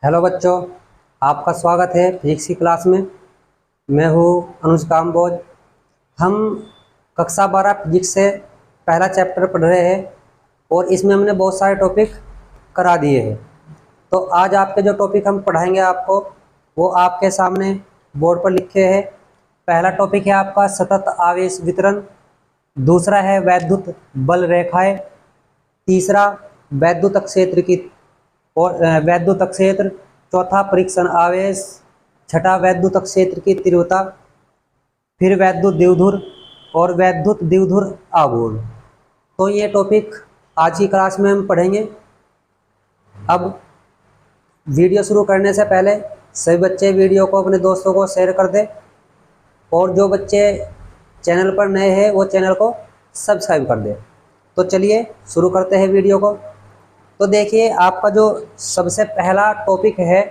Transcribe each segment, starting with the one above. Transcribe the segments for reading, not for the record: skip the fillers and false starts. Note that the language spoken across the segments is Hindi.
हेलो बच्चों, आपका स्वागत है फिजिक्स की क्लास में। मैं हूँ अनुज काम्बोज। हम कक्षा 12 फिजिक्स से पहला चैप्टर पढ़ रहे हैं और इसमें हमने बहुत सारे टॉपिक करा दिए हैं। तो आज आपके जो टॉपिक हम पढ़ाएंगे आपको, वो आपके सामने बोर्ड पर लिखे हैं। पहला टॉपिक है आपका सतत आवेश वितरण, दूसरा है वैद्युत बल रेखाएं, तीसरा वैद्युत क्षेत्र की और वैद्युत क्षेत्र, चौथा परीक्षण आवेश, छठा वैद्युत क्षेत्र की तीव्रता, फिर वैद्युत द्विध्रुव और वैद्युत द्विध्रुव आघूर्ण। तो ये टॉपिक आज की क्लास में हम पढ़ेंगे। अब वीडियो शुरू करने से पहले सभी बच्चे वीडियो को अपने दोस्तों को शेयर कर दें और जो बच्चे चैनल पर नए हैं वो चैनल को सब्सक्राइब कर दें। तो चलिए शुरू करते हैं वीडियो को। तो देखिए, आपका जो सबसे पहला टॉपिक है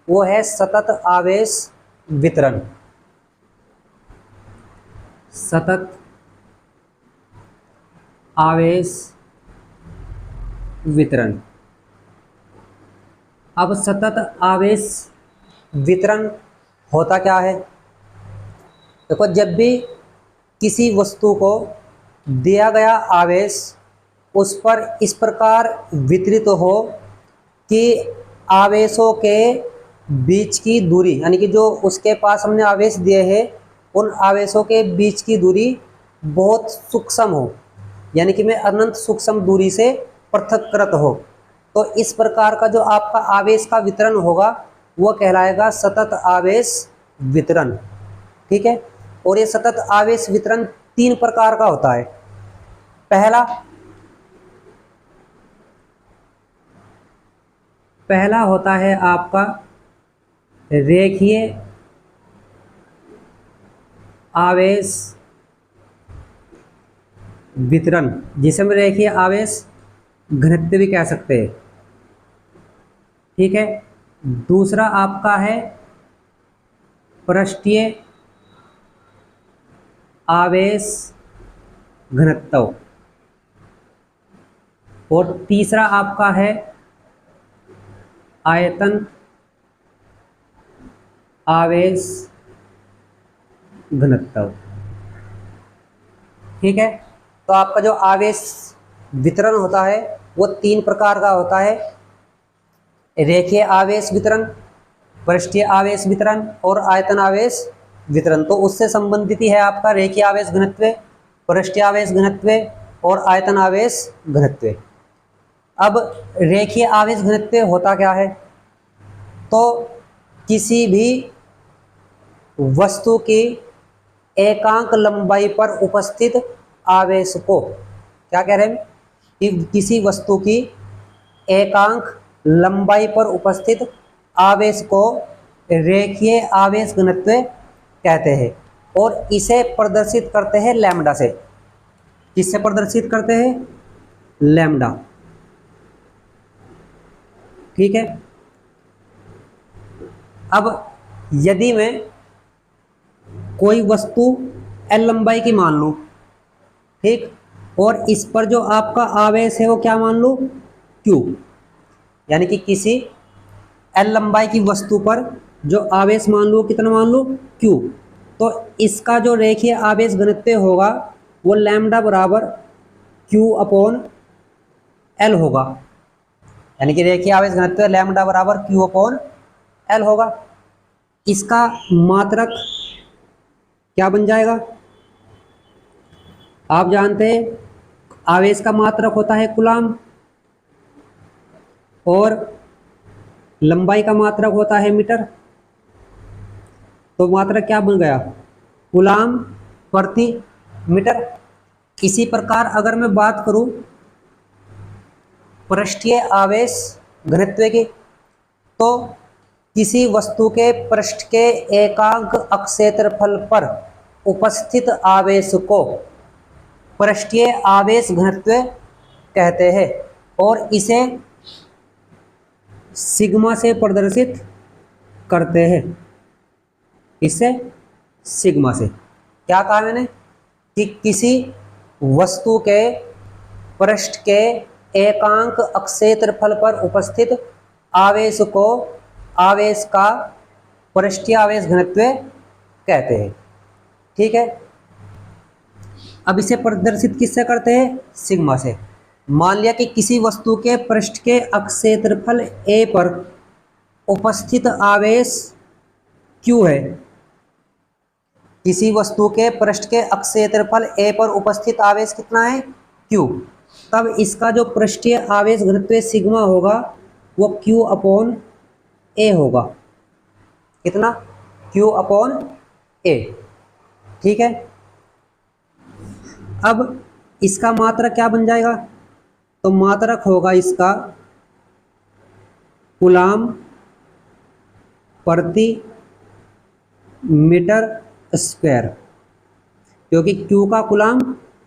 वो है सतत आवेश वितरण। सतत आवेश वितरण। अब सतत आवेश वितरण होता क्या है? देखो, जब भी किसी वस्तु को दिया गया आवेश उस पर इस प्रकार वितरित हो कि आवेशों के बीच की दूरी, यानी कि जो उसके पास हमने आवेश दिए हैं उन आवेशों के बीच की दूरी बहुत सूक्ष्म हो, यानी कि में अनंत सूक्ष्म दूरी से पृथक्कृत हो। तो इस प्रकार का जो आपका आवेश का वितरण होगा वो कहलाएगा सतत आवेश वितरण। ठीक है। और ये सतत आवेश वितरण 3 प्रकार का होता है। पहला होता है आपका रेखीय आवेश वितरण, जिसे हम रेखीय आवेश घनत्व भी कह सकते हैं। ठीक है। दूसरा आपका है पृष्ठीय आवेश घनत्व और तीसरा आपका है आयतन आवेश घनत्व। ठीक है। तो आपका जो आवेश वितरण होता है वो 3 प्रकार का होता है। रेखीय आवेश वितरण, पृष्ठीय आवेश वितरण और आयतन आवेश वितरण। तो उससे संबंधित ही है आपका रेखीय आवेश घनत्व, पृष्ठीय आवेश घनत्व और आयतन आवेश घनत्व। अब रेखीय आवेश घनत्व होता क्या है? तो किसी भी वस्तु की एकांक लंबाई पर उपस्थित आवेश को, क्या कह रहे हैं कि किसी वस्तु की एकांक लंबाई पर उपस्थित आवेश को रेखीय आवेश घनत्व कहते हैं और इसे प्रदर्शित करते हैं लैम्डा से। किससे प्रदर्शित करते हैं? लैम्डा। ठीक है। अब यदि मैं कोई वस्तु L लंबाई की मान लूं, ठीक, और इस पर जो आपका आवेश है वो क्या मान लूं? Q, यानी कि किसी L लंबाई की वस्तु पर जो आवेश मान लूं, कितना मान लूं? Q। तो इसका जो रेखीय आवेश घनत्व होगा वो लैम्डा बराबर Q/L होगा, यानी कि रेखीय आवेश घनत्व लैम्डा बराबर Q/L होगा। इसका मात्रक क्या बन जाएगा? आप जानते हैं आवेश का मात्रक होता है कूलाम और लंबाई का मात्रक होता है मीटर। तो मात्रक क्या बन गया? कूलाम प्रति मीटर। इसी प्रकार अगर मैं बात करूं पृष्ठीय आवेश घनत्व की, तो किसी वस्तु के पृष्ठ के एकांक अक्षेत्रफल पर उपस्थित आवेश को पृष्ठीय आवेश घनत्व कहते हैं और इसे सिग्मा से प्रदर्शित करते हैं। इससे सिग्मा से क्या कहा मैंने कि किसी वस्तु के पृष्ठ के एकांक अक्षेत्रफल पर उपस्थित आवेश को आवेश का पृष्ठीय आवेश घनत्व कहते हैं। ठीक है, अब इसे प्रदर्शित किससे करते हैं? सिग्मा से। मान लिया कि किसी वस्तु के पृष्ठ के अक्षेत्रफल a पर उपस्थित आवेश q है। किसी वस्तु के पृष्ठ के अक्षेत्रफल a पर उपस्थित आवेश कितना है? q। तब इसका जो पृष्ठीय आवेश घनत्व सिग्मा होगा वो q अपॉन a होगा। कितना? q upon a। ठीक है, अब इसका मात्रक क्या बन जाएगा? तो मात्रक होगा इसका कूलाम प्रति मीटर स्क्वायर, क्योंकि Q का कूलाम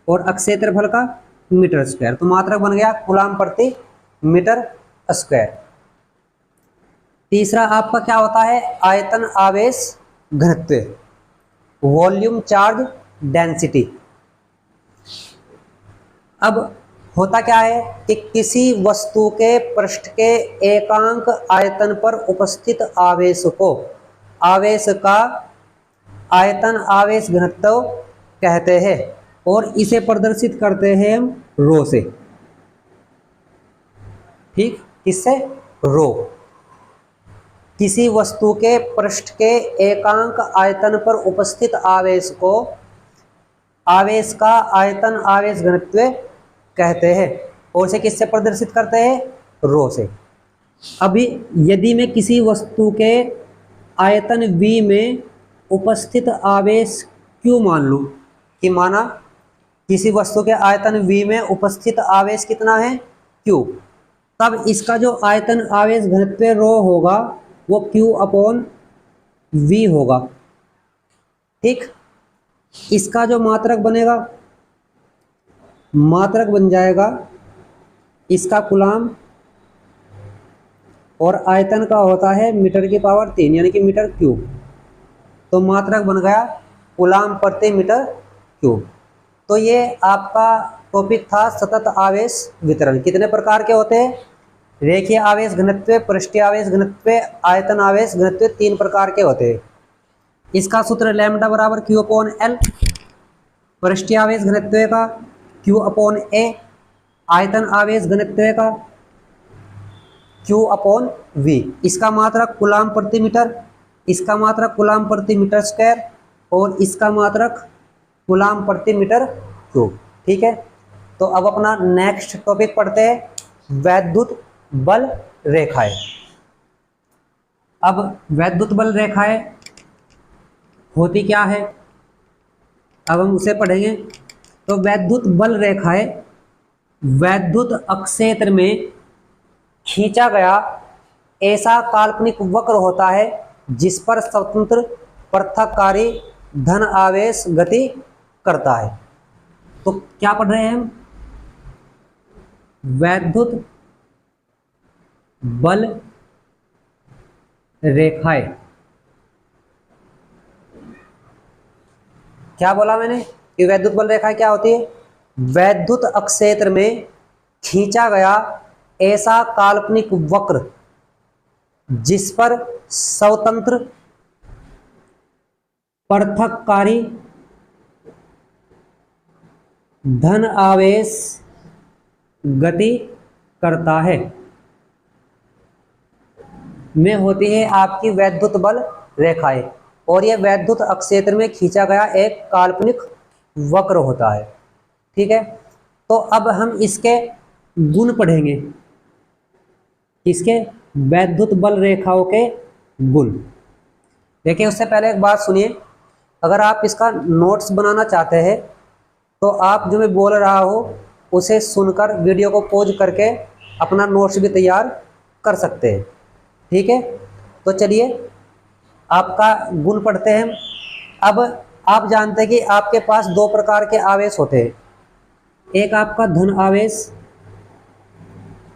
और अक्षेत्रफल का मीटर स्क्वायर, तो मात्रक बन गया कूलाम प्रति मीटर स्क्वायर। तीसरा आपका क्या होता है? आयतन आवेश घनत्व, वॉल्यूम चार्ज डेंसिटी। अब होता क्या है कि किसी वस्तु के पृष्ठ के एकांक आयतन पर उपस्थित आवेश को आवेश का आयतन आवेश घनत्व कहते हैं और इसे प्रदर्शित करते हैं हम रो से। ठीक, किससे? रो। किसी वस्तु के पृष्ठ के एकांक आयतन पर उपस्थित आवेश को आवेश का आयतन आवेश घनत्व कहते हैं और इसे किससे प्रदर्शित करते हैं? रो से। अभी यदि मैं किसी वस्तु के आयतन V में उपस्थित आवेश Q मान लूं कि माना किसी वस्तु के आयतन V में उपस्थित आवेश कितना है? Q। तब इसका जो आयतन आवेश घनत्व रो होगा वो Q अपॉन V होगा। ठीक, इसका जो मात्रक बनेगा, मात्रक बन जाएगा इसका कूलाम और आयतन का होता है मीटर की पावर 3 यानी कि मीटर क्यूब, तो मात्रक बन गया कूलाम प्रति मीटर क्यूब। तो ये आपका टॉपिक था सतत आवेश वितरण। कितने प्रकार के होते हैं? रेखीय आवेश घनत्व, पृष्ठीय आवेश घनत्व, आयतन आवेश घनत्व, 3 प्रकार के होते हैं। इसका सूत्र लैम्डा बराबर Q अपॉन L, पृष्ठीय आवेश घनत्व का Q अपॉन A, आयतन आवेश घनत्व का Q अपॉन V। इसका मात्रक कूलाम प्रति मीटर, इसका मात्रक कूलाम प्रति मीटर स्क्वायर और इसका मात्रक कूलाम प्रति मीटर क्यूब। ठीक है, तो अब अपना नेक्स्ट टॉपिक पढ़ते हैं, वैद्युत बल रेखाएं। अब वैद्युत बल रेखाएं होती क्या है, अब हम उसे पढ़ेंगे। तो वैद्युत बल रेखाएं वैद्युत अक्षेत्र में खींचा गया ऐसा काल्पनिक वक्र होता है जिस पर स्वतंत्र पृथक्कारी धन आवेश गति करता है। तो क्या पढ़ रहे हैं हम? वैद्युत बल रेखाएं। क्या बोला मैंने कि वैद्युत बल रेखाएं क्या होती है? वैद्युत अक्षेत्र में खींचा गया ऐसा काल्पनिक वक्र जिस पर स्वतंत्र पृथक्कारी धन आवेश गति करता है में होती है आपकी वैद्युत बल रेखाएं, और यह वैद्युत अक्षेत्र में खींचा गया एक काल्पनिक वक्र होता है। ठीक है, तो अब हम इसके गुण पढ़ेंगे, इसके वैद्युत बल रेखाओं के गुण। देखिए उससे पहले एक बात सुनिए, अगर आप इसका नोट्स बनाना चाहते हैं तो आप जो मैं बोल रहा हूँ उसे सुनकर वीडियो को पॉज करके अपना नोट्स भी तैयार कर सकते हैं। ठीक है, तो चलिए आपका गुण पढ़ते हैं। अब आप जानते हैं कि आपके पास 2 प्रकार के आवेश होते हैं, एक आपका धन आवेश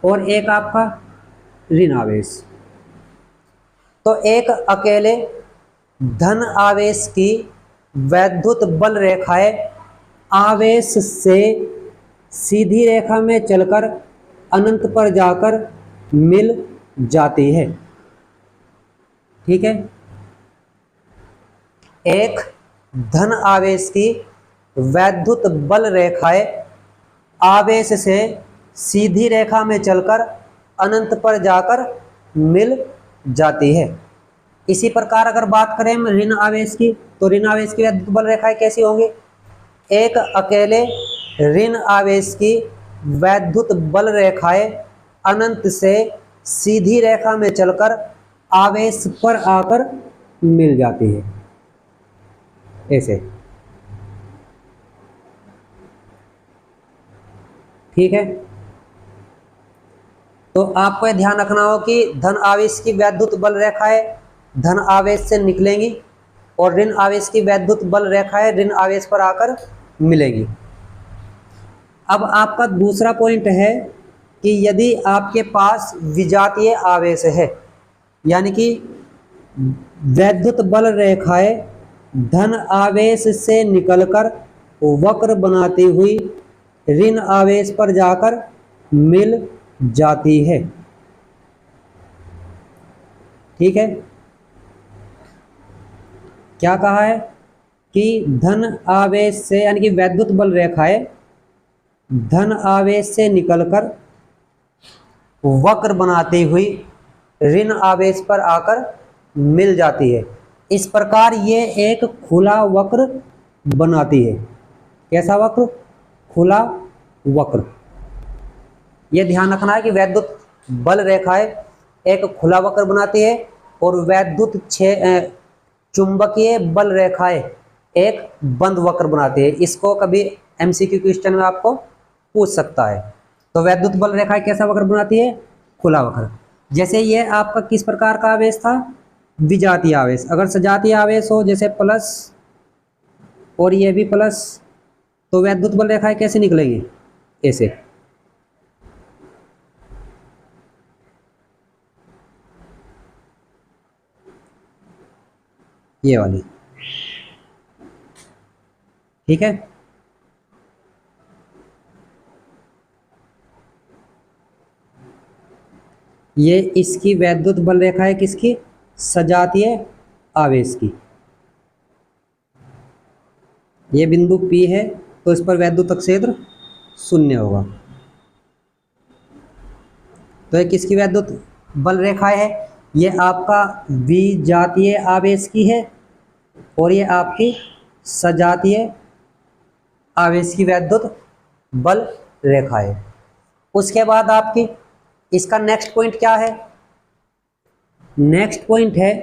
और एक आपका ऋण आवेश। तो एक अकेले धन आवेश की वैद्युत बल रेखाएं आवेश से सीधी रेखा में चलकर अनंत पर जाकर मिल जाती है। ठीक है। एक धन आवेश की वैद्युत बल रेखाएं आवेश से सीधी रेखा में चलकर अनंत पर जाकर मिल जाती है। इसी प्रकार अगर बात करें ऋण आवेश की, तो ऋण आवेश की वैद्युत बल रेखाएं कैसी होंगी? एक अकेले ऋण आवेश की वैद्युत बल रेखाएं अनंत से सीधी रेखा में चलकर आवेश पर आकर मिल जाती है, ऐसे। ठीक है, तो आपको यह ध्यान रखना हो कि धन आवेश की वैद्युत बल रेखाएं धन आवेश से निकलेंगी और ऋण आवेश की वैद्युत बल रेखाएं ऋण आवेश पर आकर मिलेगी। अब आपका दूसरा पॉइंट है कि यदि आपके पास विजातीय आवेश है, यानी कि वैद्युत बल रेखाएं धन आवेश से निकलकर वक्र बनाती हुई ऋण आवेश पर जाकर मिल जाती है। ठीक है, क्या कहा है कि धन आवेश से, यानी कि वैद्युत बल रेखाएं धन आवेश से निकलकर वक्र बनाती हुई ऋण आवेश पर आकर मिल जाती है। इस प्रकार ये एक खुला वक्र बनाती है। कैसा वक्र? खुला वक्र। यह ध्यान रखना है कि वैद्युत बल रेखाएं एक खुला वक्र बनाती है और वैद्युत चुंबकीय बल रेखाएं एक बंद वक्र बनाती है। इसको कभी एमसीक्यू क्वेश्चन में आपको पूछ सकता है। तो वैद्युत बल रेखाएं कैसा वक्र बनाती है? खुला वक्र। जैसे ये आपका किस प्रकार का आवेश था? विजातीय आवेश। अगर सजातीय आवेश हो जैसे प्लस और ये भी प्लस, तो वैद्युत बल रेखाएं कैसे निकलेगी? ऐसे। ये वाली। ठीक है, ये इसकी वैद्युत बल रेखा है, किसकी? सजातीय आवेश की। ये बिंदु P है तो इस पर वैद्युत क्षेत्र 0 होगा। तो ये किसकी वैद्युत बल रेखा है? ये आपका विजातीय आवेश की है और ये आपकी सजातीय आवेश की वैद्युत बल रेखा है। उसके बाद आपकी इसका नेक्स्ट पॉइंट क्या है? नेक्स्ट पॉइंट है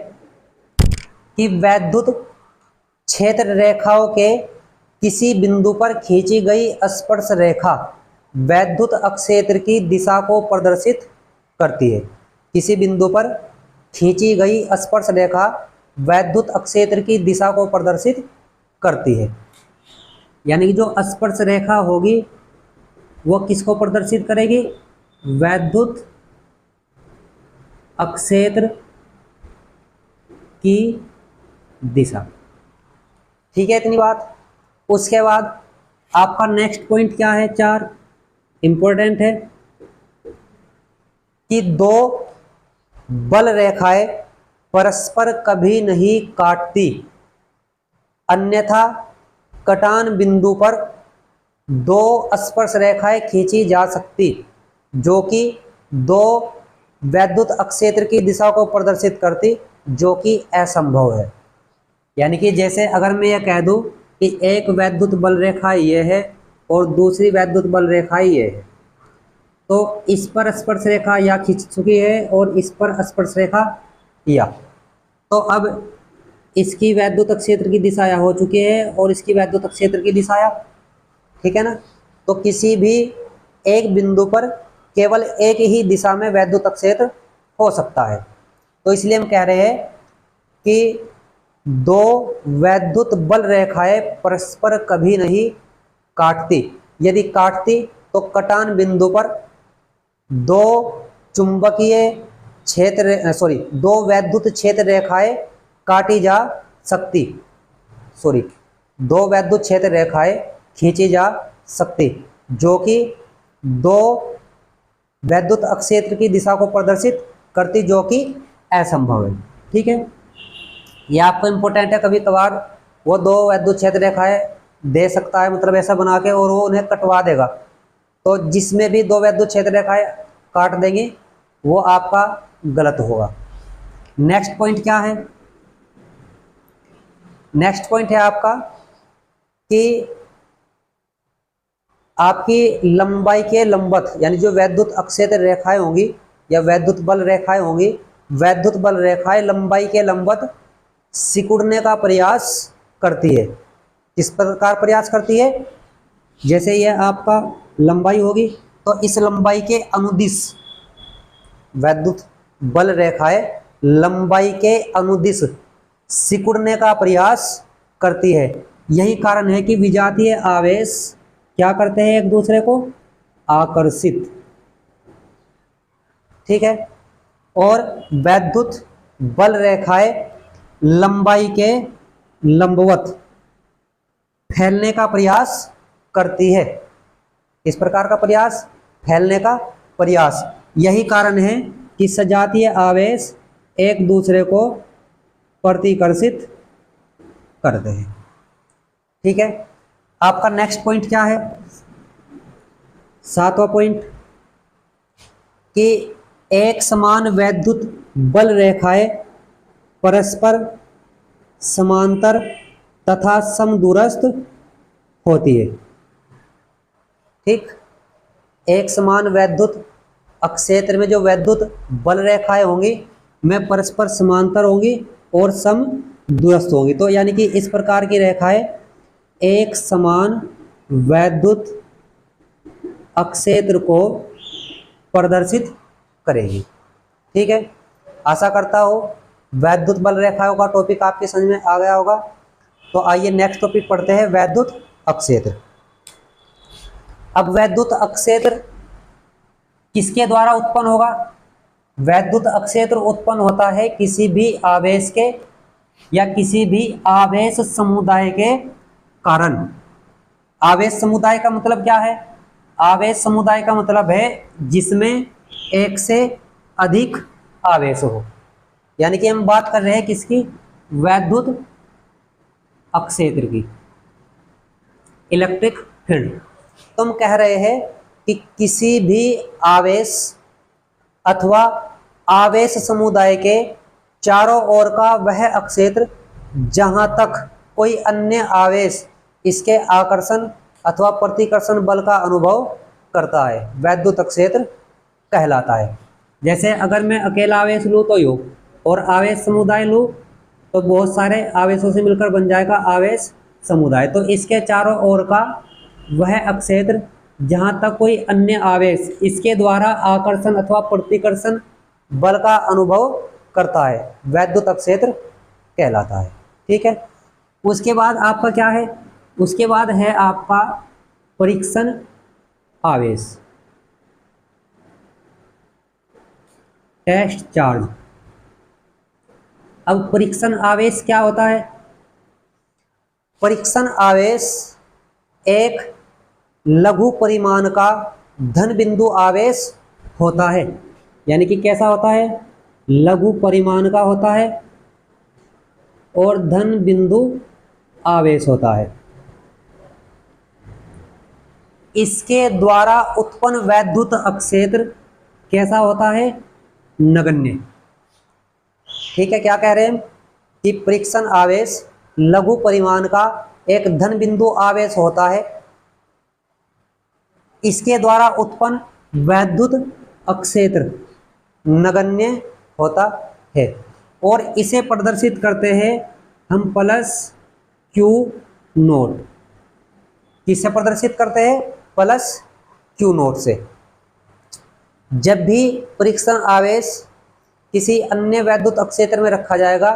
कि वैद्युत क्षेत्र रेखाओं के किसी बिंदु पर खींची गई स्पर्श रेखा वैद्युत अक्षेत्र की दिशा को प्रदर्शित करती है। किसी बिंदु पर खींची गई स्पर्श रेखा वैद्युत अक्षेत्र की दिशा को प्रदर्शित करती है। यानी कि जो स्पर्श रेखा होगी वो किसको प्रदर्शित करेगी? वैद्युत अक्षेत्र की दिशा। ठीक है, इतनी बात। उसके बाद आपका नेक्स्ट पॉइंट क्या है? 4 इंपॉर्टेंट है कि दो बल रेखाएं परस्पर कभी नहीं काटती, अन्यथा कटान बिंदु पर दो स्पर्श रेखाएं खींची जा सकती जो कि दो वैद्युत अक्षेत्र की दिशा को प्रदर्शित करती, जो कि असंभव है। यानी कि जैसे अगर मैं यह कह दूं कि एक वैद्युत बल रेखा ये है और दूसरी वैद्युत बल रेखा ये है, तो इस पर स्पर्श रेखा या खींच चुकी है और इस पर स्पर्श रेखा या, तो अब इसकी वैद्युत क्षेत्र की दिशा या हो चुकी है और इसकी वैद्युत क्षेत्र की दिशा या। ठीक है ना? तो किसी भी एक बिंदु पर केवल एक ही दिशा में वैद्युत क्षेत्र हो सकता है। तो इसलिए हम कह रहे हैं कि दो वैद्युत बल रेखाएं परस्पर कभी नहीं काटती। यदि काटती तो कटान बिंदु पर दो चुंबकीय क्षेत्र दो वैद्युत क्षेत्र रेखाएं काटी जा सकती, दो वैद्युत क्षेत्र रेखाएं खींची जा सकती, जो कि दो वैद्युत अक्षेत्र की दिशा को प्रदर्शित करती, जो कि असंभव है। ठीक है, ये आपको इम्पोर्टेंट है। कभी कभार वो दो वैद्युत क्षेत्र रेखाएं दे सकता है, मतलब ऐसा बना के, और वो उन्हें कटवा देगा। तो जिसमें भी दो वैद्युत क्षेत्र रेखाएं काट देंगे वो आपका गलत होगा। नेक्स्ट पॉइंट क्या है? नेक्स्ट पॉइंट है आपका कि आपकी लंबाई के लंबवत, यानी जो वैद्युत अक्षेत्र रेखाएं होंगी या वैद्युत बल रेखाएं होंगी, वैद्युत बल रेखाएं लंबाई के लंबवत सिकुड़ने का प्रयास करती है। किस प्रकार प्रयास करती है? जैसे यह आपका लंबाई होगी तो इस लंबाई के अनुदिश वैद्युत बल रेखाएं लंबाई के अनुदिश सिकुड़ने का प्रयास करती है। यही कारण है कि विजातीय आवेश क्या करते हैं? एक दूसरे को आकर्षित, ठीक है। और वैद्युत बल रेखाएं लंबाई के लंबवत फैलने का प्रयास करती है। इस प्रकार का प्रयास, फैलने का प्रयास। यही कारण है कि सजातीय आवेश एक दूसरे को प्रतिकर्षित करते हैं, ठीक है। आपका नेक्स्ट पॉइंट क्या है? 7वां पॉइंट कि एक समान वैद्युत बल रेखाएं परस्पर समांतर तथा समदूरस्थ होती है, ठीक। एक समान वैद्युत अक्षेत्र में जो वैद्युत बल रेखाएं होंगी में परस्पर समांतर होंगी और समदूरस्थ होंगी। तो यानी कि इस प्रकार की रेखाएं एक समान वैद्युत अक्षेत्र को प्रदर्शित करेगी, ठीक है। आशा करता हूँ वैद्युत बल रेखाओं का टॉपिक आपके समझ में आ गया होगा। तो आइए नेक्स्ट टॉपिक पढ़ते हैं, वैद्युत अक्षेत्र। अब वैद्युत अक्षेत्र किसके द्वारा उत्पन्न होगा? वैद्युत अक्षेत्र उत्पन्न होता है किसी भी आवेश के या किसी भी आवेश समुदाय के कारण। आवेश समुदाय का मतलब क्या है? आवेश समुदाय का मतलब है जिसमें एक से अधिक आवेश हो। यानी कि हम बात कर रहे हैं किसकी? वैद्युत अक्षेत्र की, इलेक्ट्रिक फील्ड। तुम कह रहे हैं कि किसी भी आवेश अथवा आवेश समुदाय के चारों ओर का वह अक्षेत्र जहां तक कोई अन्य आवेश इसके आकर्षण अथवा प्रतिकर्षण बल का अनुभव करता है, वैद्युत अक्षेत्र कहलाता है। जैसे अगर मैं अकेला आवेश लूँ तो योग, और आवेश समुदाय लूँ तो बहुत सारे आवेशों से मिलकर बन जाएगा आवेश समुदाय। तो इसके चारों ओर का वह अक्षेत्र जहाँ तक कोई अन्य आवेश इसके द्वारा आकर्षण अथवा प्रतिकर्षण बल का अनुभव करता है, वैद्युत अक्षेत्र कहलाता है, ठीक है। उसके बाद आपका क्या है? उसके बाद है आपका परीक्षण आवेश, टेस्ट चार्ज। अब परीक्षण आवेश क्या होता है? परीक्षण आवेश एक लघु परिमाण का धन बिंदु आवेश होता है। यानी कि कैसा होता है? लघु परिमाण का होता है और धन बिंदु आवेश होता है। इसके द्वारा उत्पन्न वैद्युत अक्षेत्र कैसा होता है? नगण्य, ठीक है। क्या कह रहे हैं कि परीक्षण आवेश लघु परिमाण का एक धन बिंदु आवेश होता है, इसके द्वारा उत्पन्न वैद्युत अक्षेत्र नगण्य होता है और इसे प्रदर्शित करते हैं हम प्लस क्यू नोट। किससे प्रदर्शित करते हैं? प्लस क्यू नोट से। जब भी परीक्षण आवेश किसी अन्य वैद्युत अक्षेत्र में रखा जाएगा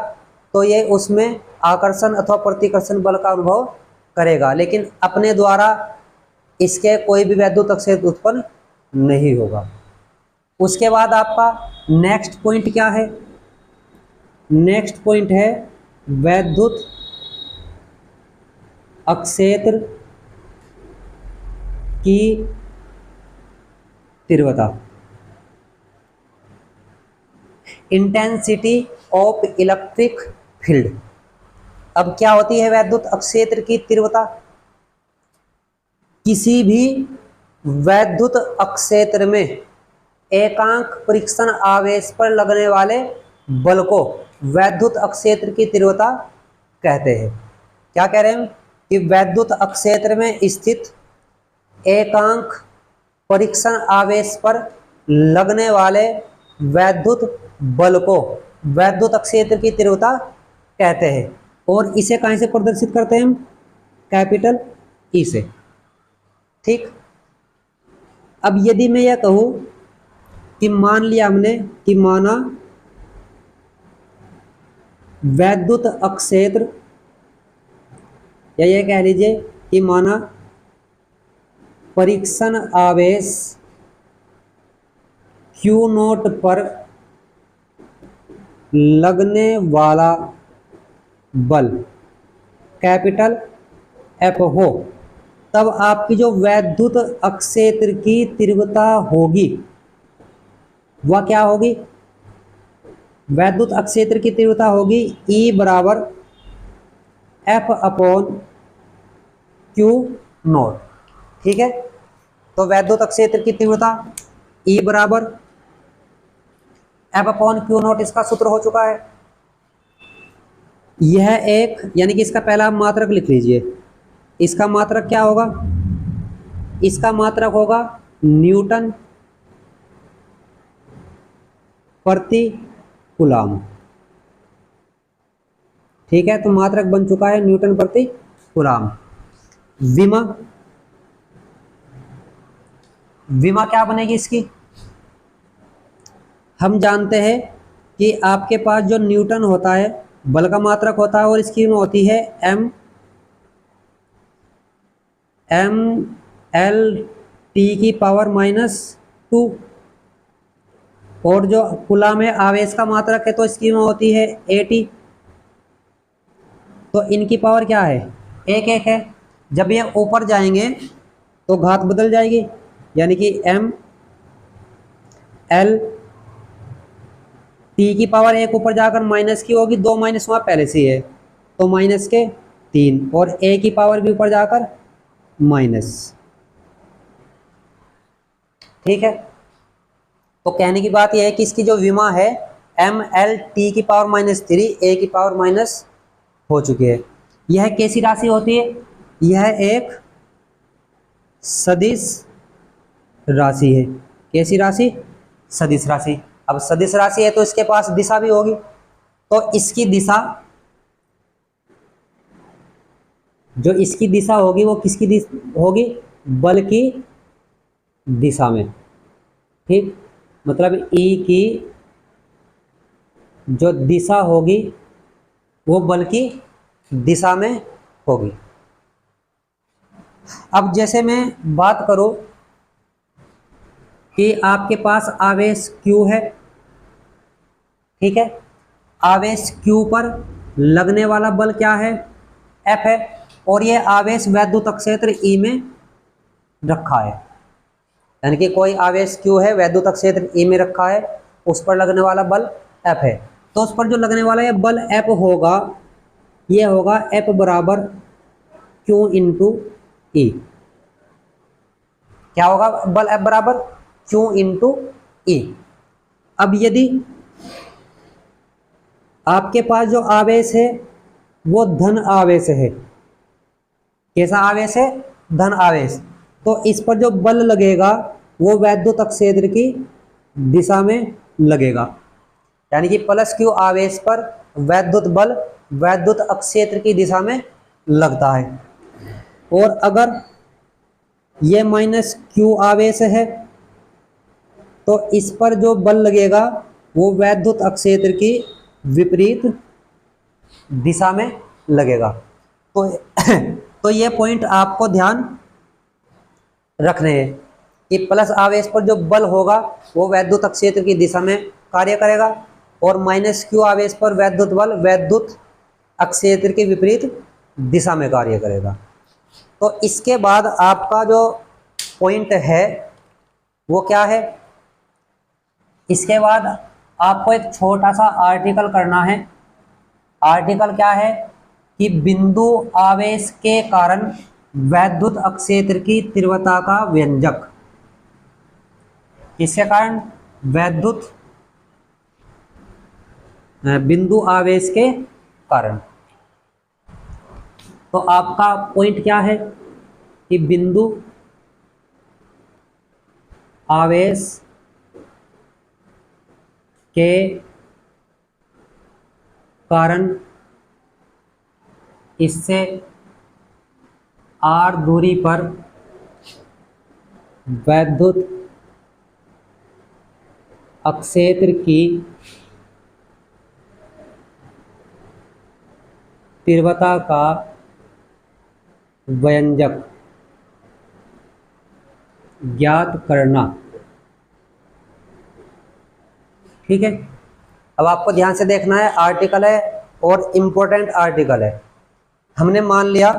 तो ये उसमें आकर्षण अथवा प्रतिकर्षण बल का अनुभव करेगा, लेकिन अपने द्वारा इसके कोई भी वैद्युत अक्षेत्र उत्पन्न नहीं होगा। उसके बाद आपका नेक्स्ट पॉइंट क्या है? नेक्स्ट पॉइंट है वैद्युत अक्षेत्र की तीव्रता, इंटेंसिटी ऑफ इलेक्ट्रिक फील्ड। अब क्या होती है वैद्युत अक्षेत्र की तीव्रता? किसी भी वैद्युत अक्षेत्र में एकांक परीक्षण आवेश पर लगने वाले बल को वैद्युत अक्षेत्र की तीव्रता कहते हैं। क्या कह रहे हैं कि वैद्युत अक्षेत्र में स्थित एकांक परीक्षण आवेश पर लगने वाले वैद्युत बल को वैद्युत अक्षेत्र की तीव्रता कहते हैं। और इसे कहां से प्रदर्शित करते हैं हम? कैपिटल ई से। ठीक। अब यदि मैं यह कहूं कि मान लिया हमने कि माना वैद्युत अक्षेत्र, या ये कह लीजिए कि माना परीक्षण आवेश Q0 पर लगने वाला बल कैपिटल F हो, तब आपकी जो वैद्युत अक्षेत्र की तीव्रता होगी वह क्या होगी? वैद्युत अक्षेत्र की तीव्रता होगी E बराबर F अपॉन Q0। ठीक है, तो वैद्युत अक्षेत्र की तीव्रता E बराबर F अपॉन Q0 इसका सूत्र हो चुका है। यह एक, यानी कि इसका पहला मात्रक लिख लीजिए। इसका मात्रक क्या होगा? इसका मात्रक होगा न्यूटन प्रति कूलम। ठीक है, तो मात्रक बन चुका है न्यूटन प्रति कूलम। विमा, विमा क्या बनेगी इसकी? हम जानते हैं कि आपके पास जो न्यूटन होता है बल का मात्रक होता है, और इसकी होती है m/L⁻²। और जो कूलम में आवेश का मात्रक है तो इसकी होती है AT। तो इनकी पावर क्या है? 1 है। जब ये ऊपर जाएंगे तो घात बदल जाएगी, यानी कि m/L की पावर 1 ऊपर जाकर माइनस की होगी, 2 माइनस वहाँ पहले से ही है तो माइनस के 3, और A की पावर भी ऊपर जाकर माइनस। ठीक है, तो कहने की बात यह है कि इसकी जो विमा है mLT की पावर -3 A की पावर माइनस हो चुकी है। यह कैसी राशि होती है? यह एक सदिश राशि है। कैसी राशि? सदिश राशि। अब सदिश राशि है तो इसके पास दिशा भी होगी, तो इसकी दिशा, जो इसकी दिशा होगी वो किसकी दिशा होगी? बल की दिशा में। ठीक, मतलब E की जो दिशा होगी वो बल की दिशा में होगी। अब जैसे मैं बात करूं कि आपके पास आवेश Q है। ठीक है, आवेश Q पर लगने वाला बल क्या है? F है, और ये आवेश वैद्युत अक्षेत्र E में रखा है। यानी कि कोई आवेश Q है, वैद्युत अक्षेत्र E में रखा है, उस पर लगने वाला बल F है। तो उस पर जो लगने वाला ये बल F होगा, ये होगा F बराबर Q इंटू E। क्या होगा? बल F बराबर Q इंटू E। अब यदि आपके पास जो आवेश है वो धन आवेश है। कैसा आवेश है? धन आवेश। तो इस पर जो बल लगेगा वो वैद्युत अक्षेत्र की दिशा में लगेगा, यानी कि +Q आवेश पर वैद्युत बल वैद्युत अक्षेत्र की दिशा में लगता है। और अगर ये -Q आवेश है तो इस पर जो बल लगेगा वो वैद्युत अक्षेत्र की विपरीत दिशा में लगेगा। तो ये पॉइंट आपको ध्यान रखने हैं कि प्लस आवेश पर जो बल होगा वो वैद्युत अक्षेत्र की दिशा में कार्य करेगा, और -Q आवेश पर वैद्युत बल वैद्युत अक्षेत्र के विपरीत दिशा में कार्य करेगा। तो इसके बाद आपका जो पॉइंट है वो क्या है? इसके बाद आपको एक छोटा सा आर्टिकल करना है। आर्टिकल क्या है कि बिंदु आवेश के कारण वैद्युत अक्षेत्र की तीव्रता का व्यंजक। किसके कारण? वैद्युत बिंदु आवेश के कारण। तो आपका पॉइंट क्या है कि बिंदु आवेश के कारण इससे r दूरी पर वैद्युत अक्षेत्र की तीव्रता का व्यंजक ज्ञात करना। ठीक है, अब आपको ध्यान से देखना है। आर्टिकल है और इम्पोर्टेंट आर्टिकल है। हमने मान लिया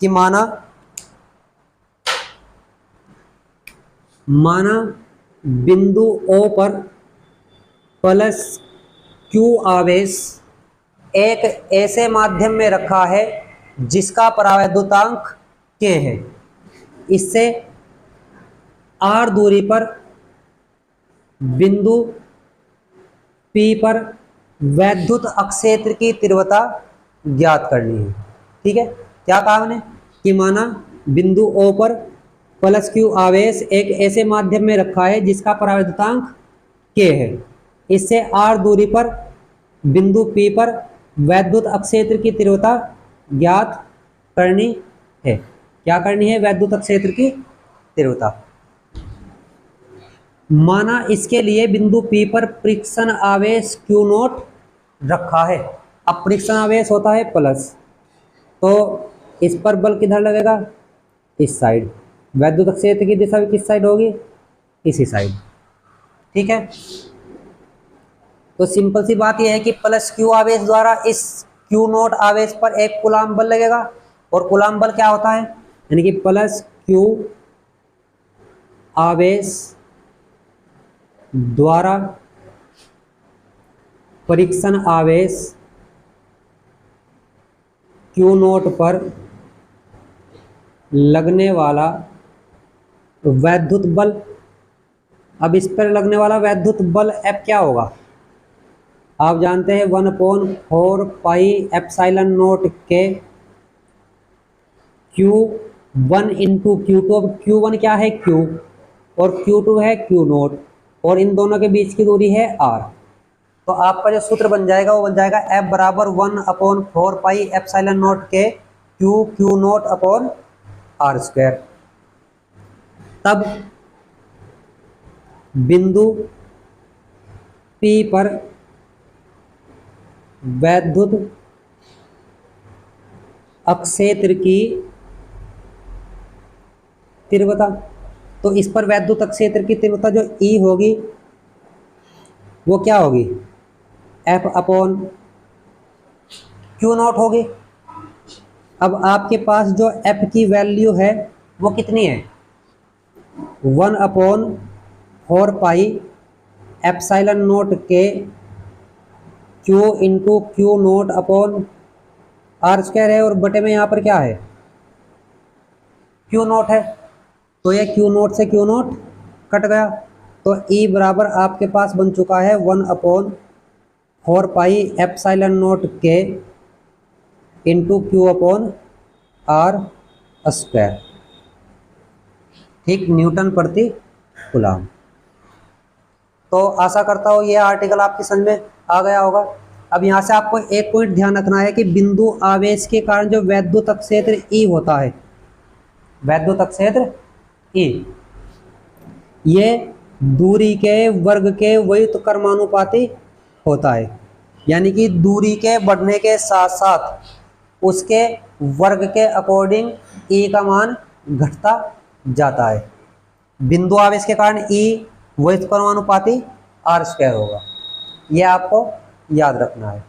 कि माना बिंदु O पर प्लस Q आवेश एक ऐसे माध्यम में रखा है जिसका परावैद्युतांक K है। इससे R दूरी पर बिंदु P पर वैद्युत अक्षेत्र की तीव्रता ज्ञात करनी है। ठीक है, क्या कहा हमने कि माना बिंदु O पर प्लस Q आवेश एक ऐसे माध्यम में रखा है जिसका परावैद्युतांक K है। इससे R दूरी पर बिंदु P पर वैद्युत अक्षेत्र की तीव्रता ज्ञात करनी है। क्या करनी है? वैद्युत अक्षेत्र की तीव्रता। माना इसके लिए बिंदु P पर परीक्षण आवेश Q नोट रखा है। अब परीक्षण आवेश होता है प्लस, तो इस पर बल किधर लगेगा? इस साइड। वैद्युत क्षेत्र की दिशा भी किस साइड होगी? इसी साइड। ठीक है, तो सिंपल सी बात यह है कि प्लस क्यू आवेश द्वारा इस क्यू नोट आवेश पर एक कूलाम बल लगेगा। और कूलाम बल क्या होता है? यानी कि प्लस क्यू आवेश द्वारा परीक्षण आवेश क्यू नोट पर लगने वाला वैद्युत बल। अब इस पर लगने वाला वैद्युत बल F क्या होगा? आप जानते हैं 1/4 पाई एप्सिलॉन नोट के Q1 इंटू Q2। अब Q1 क्या है? Q, और Q2 है Q नोट, और इन दोनों के बीच की दूरी है R। तो आपका जो सूत्र बन जाएगा वो बन जाएगा F बराबर 1/4 पाई एप्सिलॉन नोट के Q naught upon R square. तब बिंदु P पर वैद्युत अक्षेत्र की तीव्रता, तो इस पर वैद्युत अक्षेत्र की तीव्रता जो E होगी वो क्या होगी? F अपॉन Q नॉट होगी। अब आपके पास जो F की वैल्यू है वो कितनी है? 1/4 पाई एप्सिलॉन नोट के Q into Q naught upon R square है, और बटे में यहाँ पर क्या है? Q नोट है। तो ये Q नोट से Q नोट कट गया, तो E बराबर आपके पास बन चुका है 1/4 पाई एप्सिलॉन नोट के into Q upon R square. ठीक, न्यूटन प्रति कूलाम। तो आशा करता हूँ ये आर्टिकल आपकी समझ में आ गया होगा। अब यहाँ से आपको एक पॉइंट ध्यान रखना है कि बिंदु आवेश के कारण जो वैद्युत क्षेत्र E होता है, वैद्युत क्षेत्र E, ये दूरी के वर्ग के व्युत्क्रमानुपाती होता है। यानी कि दूरी के बढ़ने के साथ साथ उसके वर्ग के अकॉर्डिंग E का मान घटता जाता है। बिंदु आवेश के कारण E व्युत्क्रमानुपाती R स्क्वायर होगा। यह आपको याद रखना है।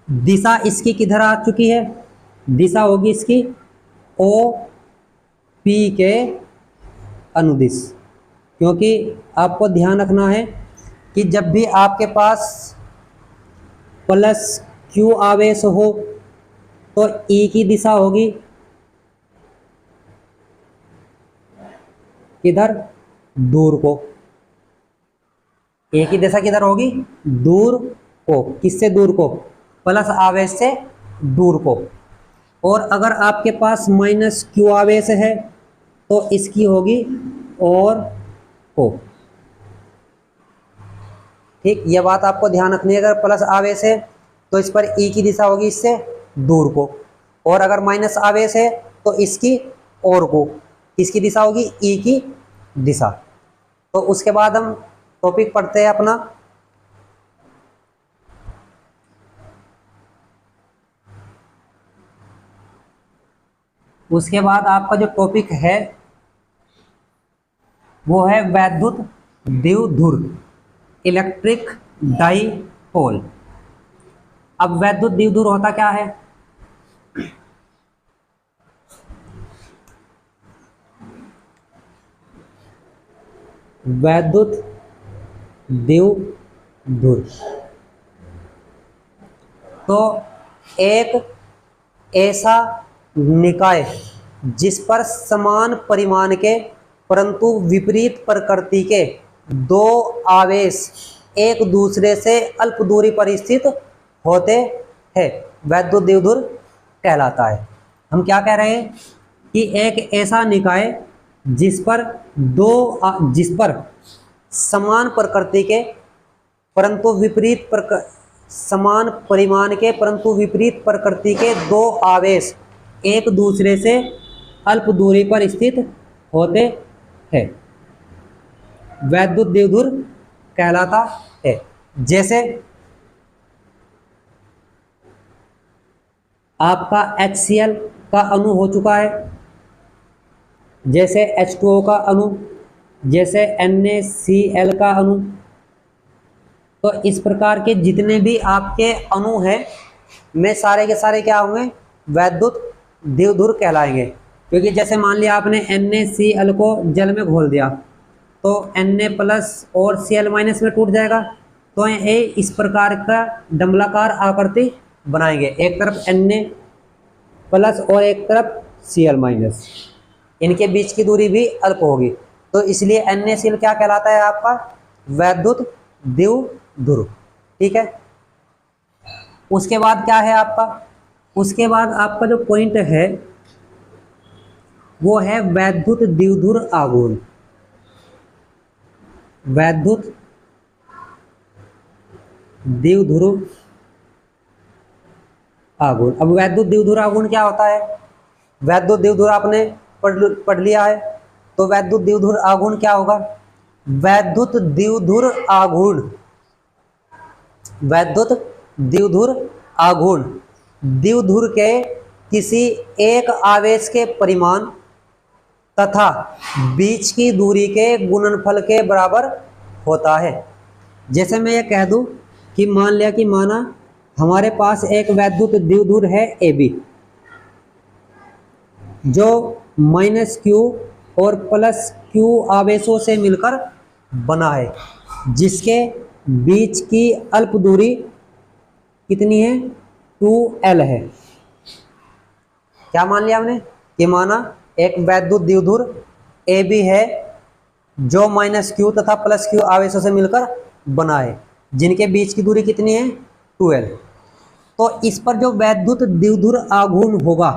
दिशा इसकी किधर आ चुकी है? दिशा होगी इसकी OP के अनुदिश, क्योंकि आपको ध्यान रखना है कि जब भी आपके पास प्लस क्यू आवेश हो तो ई की दिशा होगी किधर, दूर को। ए की दिशा किधर होगी, दूर को। किससे दूर को, प्लस आवेश से दूर को। और अगर आपके पास माइनस क्यू आवेश है तो इसकी होगी और को। ठीक, यह बात आपको ध्यान रखनी है। अगर प्लस आवेश है तो इस पर ई की दिशा होगी इससे दूर को, और अगर माइनस आवेश है तो इसकी और को। किसकी दिशा होगी, ई की दिशा। तो उसके बाद हम टॉपिक पढ़ते हैं अपना। उसके बाद आपका जो टॉपिक है वो है वैद्युत द्विध्रुव, इलेक्ट्रिक डाइपोल। अब वैद्युत द्विध्रुव होता क्या है, वैद्युत द्विध्रुव तो एक ऐसा निकाय जिस पर समान परिमाण के परंतु विपरीत प्रकृति के दो आवेश एक दूसरे से अल्प दूरी पर स्थित होते हैं, वैद्युत द्विध्रुव कहलाता है। हम क्या कह रहे हैं कि एक ऐसा निकाय जिस पर समान प्रकृति के परंतु समान परिमाण के परंतु विपरीत प्रकृति के दो आवेश एक दूसरे से अल्प दूरी पर स्थित होते हैं, वैद्युत द्विध्रुव कहलाता है। जैसे आपका HCl का अणु हो चुका है, जैसे H2O का अणु, जैसे NaCl का अणु। तो इस प्रकार के जितने भी आपके अणु हैं में सारे के सारे क्या होंगे, वैद्युत द्विध्रुव कहलाएंगे। क्योंकि जैसे मान लिया आपने NaCl को जल में घोल दिया तो Na प्लस और Cl माइनस में टूट जाएगा। तो ये इस प्रकार का डंबलाकार आकृति बनाएंगे, एक तरफ Na प्लस और एक तरफ Cl माइनस, इनके बीच की दूरी भी अल्प होगी। तो इसलिए NaCl क्या कहलाता है, आपका वैद्युत द्विध्रुव। ठीक है। उसके बाद क्या है आपका, उसके बाद आपका जो पॉइंट है वो है वैद्युत द्विध्रुव आघूर्ण। वैद्युत द्विध्रुव आघूर्ण। अब वैद्युत द्विध्रुव आघूर्ण क्या होता है, वैद्युत द्विध्रुव आपने पढ़ लिया है। तो वैद्युत द्विध्रुव आघूर्ण क्या होगा, वैद्युत द्विध्रुव आघूर्ण, वैद्युत द्विध्रुव आघूर्ण द्विध्रुव के किसी एक आवेश के परिमाण तथा बीच की दूरी के गुणनफल के बराबर होता है। जैसे मैं ये कह दूं कि मान लिया कि माना हमारे पास एक वैद्युत द्विध्रुव है AB जो माइनस Q और प्लस Q आवेशों से मिलकर बना है, जिसके बीच की अल्प दूरी कितनी है, 2L है। क्या मान लिया हमने कि माना एक वैद्युत द्विध्रुव AB है जो माइनस Q तथा प्लस Q आवेशों से मिलकर बना है, जिनके बीच की दूरी कितनी है, 2L। तो इस पर जो वैद्युत द्विध्रुव आघूर्ण होगा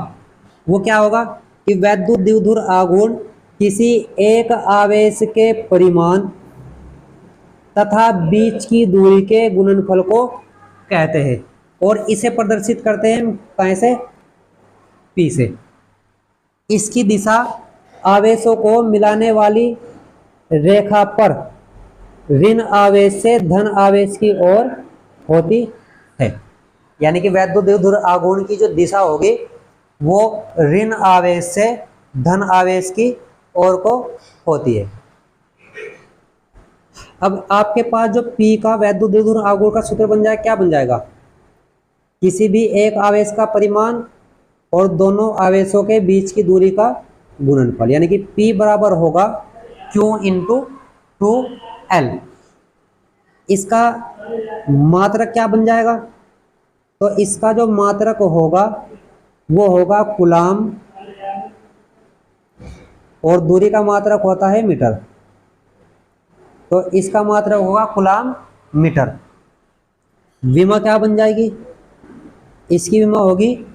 वो क्या होगा कि वैद्युत द्विध्रुव आघूर्ण किसी एक आवेश के परिमाण तथा बीच की दूरी के गुणनफल को कहते हैं, और इसे प्रदर्शित करते हैं कैसे, P से। इसकी दिशा आवेशों को मिलाने वाली रेखा पर ऋण आवेश से धन आवेश की ओर होती है। यानी कि वैद्युत द्विध्रुव आघूर्ण की जो दिशा होगी वो ऋण आवेश से धन आवेश की ओर को होती है। अब आपके पास जो P का वैद्युत द्विध्रुव आघूर्ण का सूत्र बन जाएगा, क्या बन जाएगा, किसी भी एक आवेश का परिमाण और दोनों आवेशों के बीच की दूरी का गुणनफल, यानी कि P बराबर होगा Q इंटू 2L। इसका मात्रक क्या बन जाएगा? तो इसका जो मात्रक होगा वो होगा कूलाम, और दूरी का मात्रक होता है मीटर, तो इसका मात्रक होगा कूलाम मीटर। विमा क्या बन जाएगी? इसकी विमा होगी,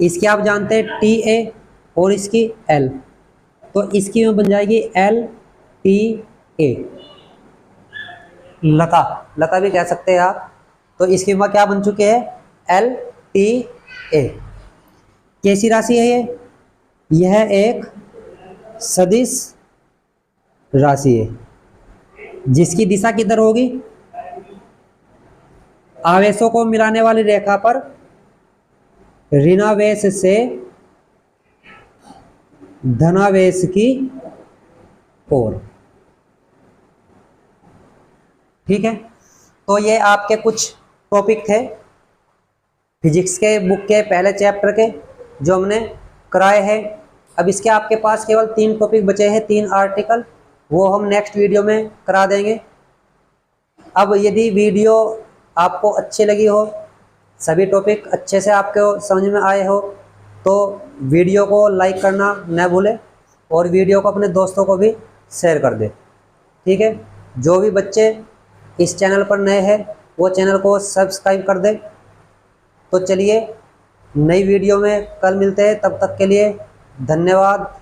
इसकी आप जानते हैं टी ए और इसकी एल, तो इसकी विमा बन जाएगी एल टी ए। लता, लता भी कह सकते हैं आप, तो इसकी विमा क्या बन चुकी है? L T A. कैसी राशि है ये? यह एक सदिश राशि है जिसकी दिशा किधर होगी? आवेशों को मिलाने वाली रेखा पर ऋणावेश से धनावेश की ओर। ठीक है, तो ये आपके कुछ टॉपिक थे फिजिक्स के बुक के पहले चैप्टर के जो हमने कराए हैं। अब इसके आपके पास केवल 3 टॉपिक बचे हैं, 3 आर्टिकल, वो हम नेक्स्ट वीडियो में करा देंगे। अब यदि वीडियो आपको अच्छी लगी हो, सभी टॉपिक अच्छे से आपको समझ में आए हो, तो वीडियो को लाइक करना न भूलें और वीडियो को अपने दोस्तों को भी शेयर कर दें। ठीक है, जो भी बच्चे इस चैनल पर नए हैं वो चैनल को सब्सक्राइब कर दें। तो चलिए नई वीडियो में कल मिलते हैं, तब तक के लिए धन्यवाद।